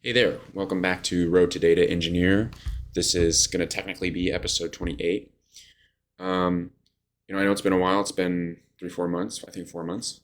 Hey there, welcome back to Road to Data Engineer. This is going to technically be episode 28. Um, I know it's been a while. It's been 3, 4 months, I think 4 months.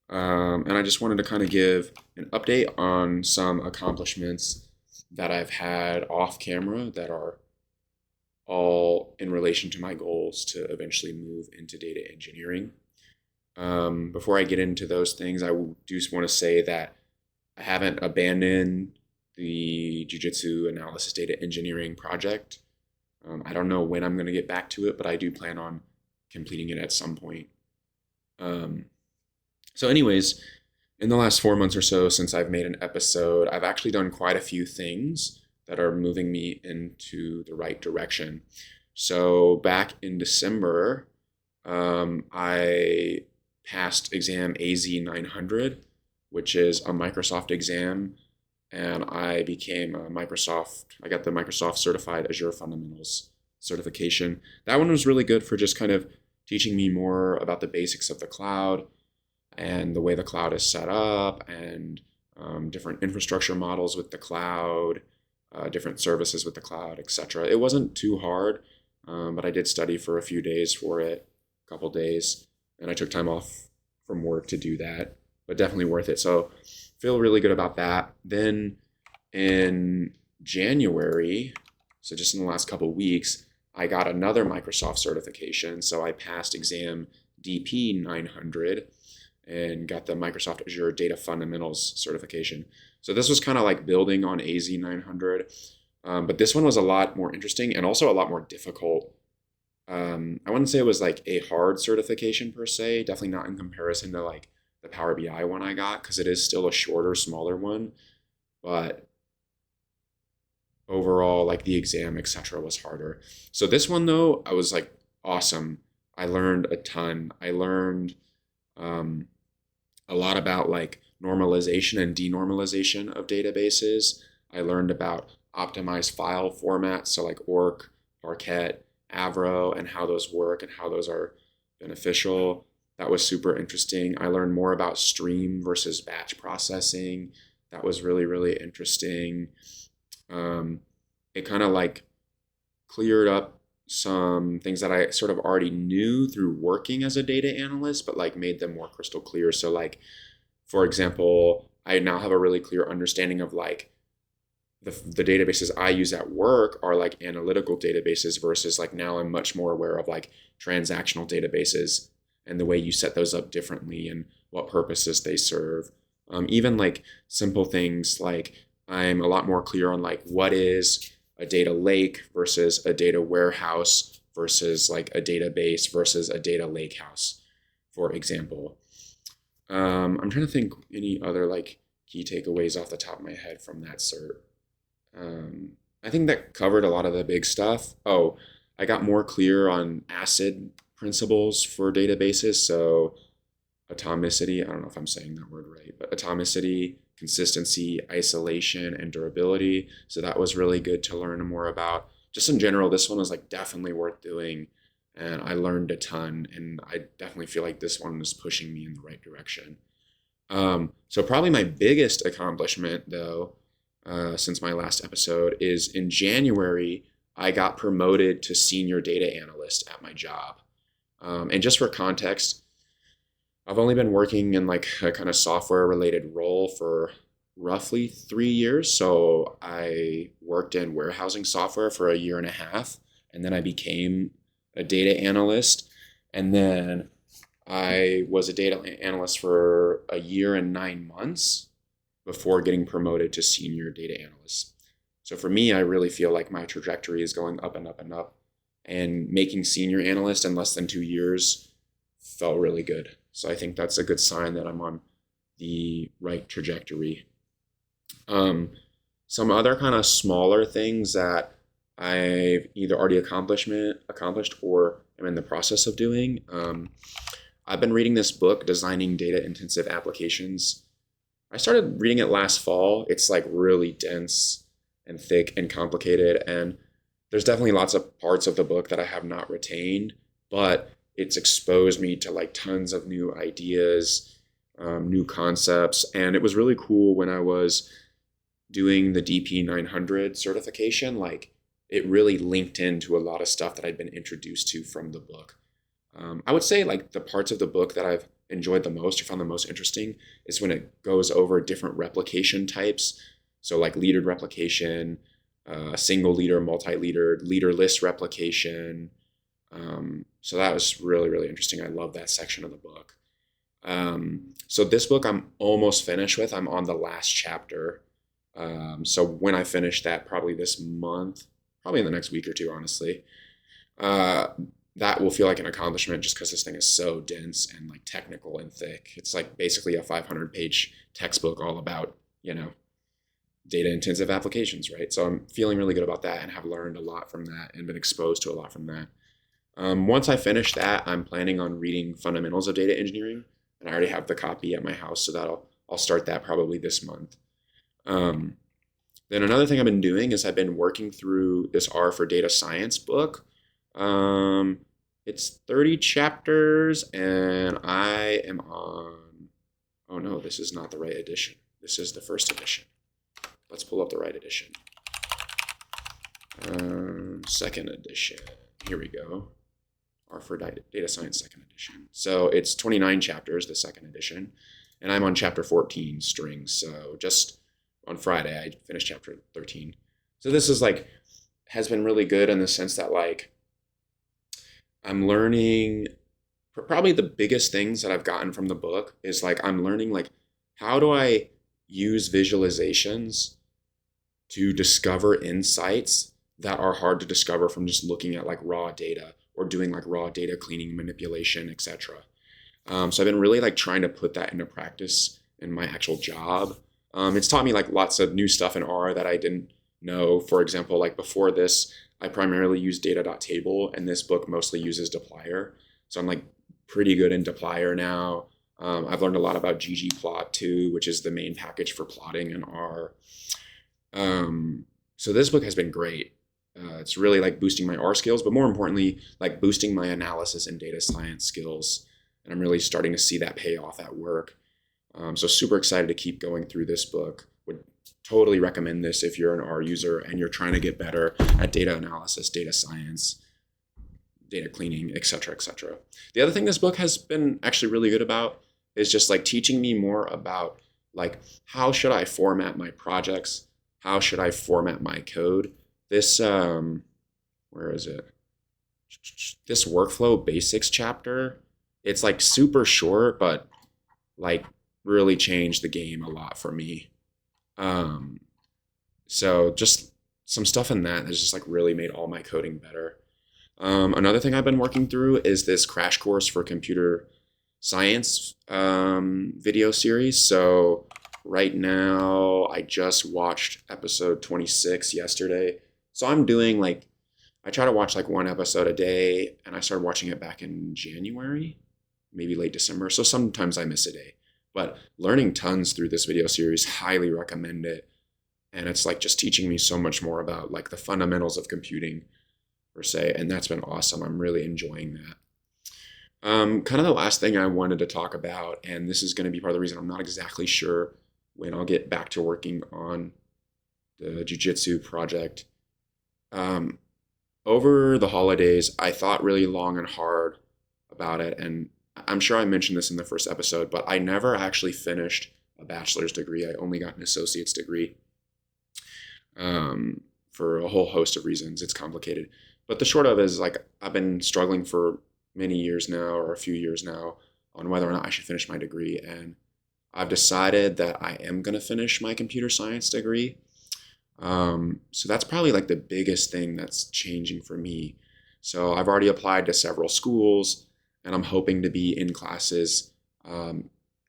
And I just wanted to kind of give an update on some accomplishments that I've had off camera that are all in relation to my goals to eventually move into data engineering. Before I get into those things, do just want to say that I haven't abandoned the Jiu-Jitsu analysis data engineering project. I don't know when I'm going to get back to it, but I do plan on completing it at some point. Um, anyways, in the last 4 months or so since I've made an episode, I've actually done quite a few things that are moving me into the right direction. So back in December, I passed exam AZ900, which is a Microsoft exam, and I got the Microsoft Certified Azure Fundamentals certification. That one was really good for just kind of teaching me more about the basics of the cloud and the way the cloud is set up and different infrastructure models with the cloud, different services with the cloud, etc. It wasn't too hard, but I did study for a few days for it, a couple days, and I took time off from work to do that, but definitely worth it. So feel really good about that. Then in January, so just in the last couple weeks, I got another Microsoft certification. So I passed exam DP 900 and got the Microsoft Azure Data Fundamentals certification. So this was kind of like building on AZ 900, but this one was a lot more interesting and also a lot more difficult. I wouldn't say it was like a hard certification per se, definitely not in comparison to like the Power BI one I got, because it is still a shorter, smaller one. But overall, like the exam, etc., was harder. So this one though, I was like awesome. I learned a ton. I learned um, a lot about like normalization and denormalization of databases. I learned about optimized file formats, so like ORC, Parquet, Avro, and how those work and how those are beneficial. That was super interesting. I learned more about stream versus batch processing. That was really, really interesting. It kind of like cleared up some things that I sort of already knew through working as a data analyst, but like made them more crystal clear. So like, for example, I now have a really clear understanding of like the databases I use at work are like analytical databases versus like now I'm much more aware of like transactional databases and the way you set those up differently and what purposes they serve. Even like simple things like I'm a lot more clear on like what is a data lake versus a data warehouse versus like a database versus a data lake house, for example. I'm trying to think any other like key takeaways off the top of my head from that cert. I think that covered a lot of the big stuff. Oh, I got more clear on ACID principles for databases. So atomicity, I don't know if I'm saying that word right, but atomicity, consistency, isolation, and durability. So that was really good to learn more about. Just in general, this one was like definitely worth doing. And I learned a ton. And I definitely feel like this one is pushing me in the right direction. So probably my biggest accomplishment, though, since my last episode, is in January, I got promoted to senior data analyst at my job. And just for context, I've only been working in like a kind of software related role for roughly 3 years. So I worked in warehousing software for a year and a half, and then I became a data analyst. And then I was a data analyst for a year and 9 months before getting promoted to senior data analyst. So for me, I really feel like my trajectory is going up and up and up. And making senior analyst in less than 2 years felt really good. So I think that's a good sign that I'm on the right trajectory. Some other kind of smaller things that I've either already accomplished or am in the process of doing. I've been reading this book, Designing Data Intensive Applications. I started reading it last fall. It's like really dense and thick and complicated, and there's definitely lots of parts of the book that I have not retained, but it's exposed me to like tons of new ideas, new concepts, and it was really cool when I was doing the DP900 certification, like it really linked into a lot of stuff that I'd been introduced to from the book. I would say like the parts of the book that I've enjoyed the most or found the most interesting is when it goes over different replication types. So like leadered replication, single leader, multi-leader, leaderless replication. So that was really, really interesting. I love that section of the book. So this book I'm almost finished with. I'm on the last chapter. So when I finish that, probably this month, probably in the next week or two, honestly, that will feel like an accomplishment just because this thing is so dense and like technical and thick. It's like basically a 500-page textbook all about, data intensive applications, right? So I'm feeling really good about that and have learned a lot from that and been exposed to a lot from that. Once I finish that, I'm planning on reading Fundamentals of Data Engineering, and I already have the copy at my house, so I'll start that probably this month. Then another thing I've been doing is I've been working through this R for Data Science book. It's 30 chapters, and I am on. Oh no, this is not the right edition. This is the first edition. Let's pull up the right edition. Second edition. Here we go. R for Data Science second edition. So it's 29 chapters, the second edition, and I'm on chapter 14, strings. So just on Friday, I finished chapter 13. So this is like, has been really good in the sense that like, I'm learning, probably the biggest things that I've gotten from the book is like, I'm learning like, how do I use visualizations to discover insights that are hard to discover from just looking at like raw data or doing like raw data cleaning, manipulation, etc. So I've been really like trying to put that into practice in my actual job. It's taught me like lots of new stuff in R that I didn't know. For example, like before this, I primarily used data.table, and this book mostly uses dplyr. So I'm like pretty good in dplyr now. I've learned a lot about ggplot too, which is the main package for plotting in R. So this book has been great. It's really like boosting my R skills, but more importantly, like boosting my analysis and data science skills. And I'm really starting to see that pay off at work. So super excited to keep going through this book. Would totally recommend this if you're an R user and you're trying to get better at data analysis, data science, data cleaning, et cetera, et cetera. The other thing this book has been actually really good about is just like teaching me more about like, how should I format my projects? How should I format my code? This, where is it? This workflow basics chapter, it's like super short, but like really changed the game a lot for me. So just some stuff in that has just like really made all my coding better. Another thing I've been working through is this crash course for computer science video series. So right now, I just watched episode 26 yesterday. So I'm doing like, I try to watch like one episode a day, and I started watching it back in January, maybe late December. So sometimes I miss a day, but learning tons through this video series, highly recommend it. And it's like just teaching me so much more about like the fundamentals of computing per se. And that's been awesome. I'm really enjoying that. Kind of the last thing I wanted to talk about, and this is going to be part of the reason I'm not exactly sure when I'll get back to working on the jiu-jitsu project. Over the holidays, I thought really long and hard about it, and I'm sure I mentioned this in the first episode, but I never actually finished a bachelor's degree. I only got an associate's degree for a whole host of reasons. It's complicated. But the short of it is like I've been struggling for many years now, or a few years now, on whether or not I should finish my degree, and I've decided that I am going to finish my computer science degree. So that's probably like the biggest thing that's changing for me. So I've already applied to several schools, and I'm hoping to be in classes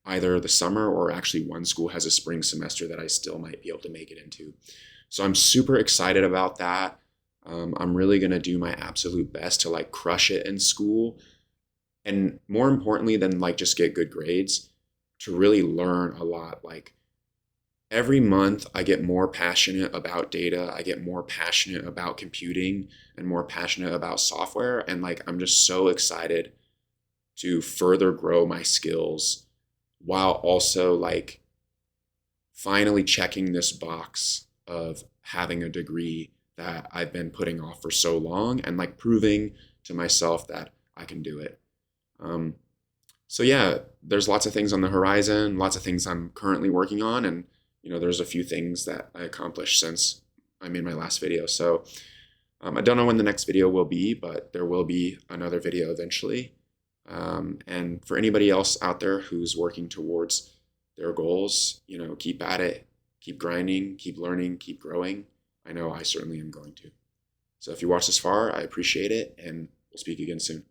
either the summer, or actually one school has a spring semester that I still might be able to make it into. So I'm super excited about that. I'm really going to do my absolute best to like crush it in school. And more importantly than like just get good grades, to really learn a lot. Like every month I get more passionate about data. I get more passionate about computing and more passionate about software. And like, I'm just so excited to further grow my skills while also like finally checking this box of having a degree that I've been putting off for so long, and like proving to myself that I can do it. Um, so yeah, there's lots of things on the horizon, lots of things I'm currently working on, and there's a few things that I accomplished since I made my last video. So I don't know when the next video will be, but there will be another video eventually. And for anybody else out there who's working towards their goals, keep at it, keep grinding, keep learning, keep growing. I know I certainly am going to. So if you watched this far, I appreciate it, and we'll speak again soon.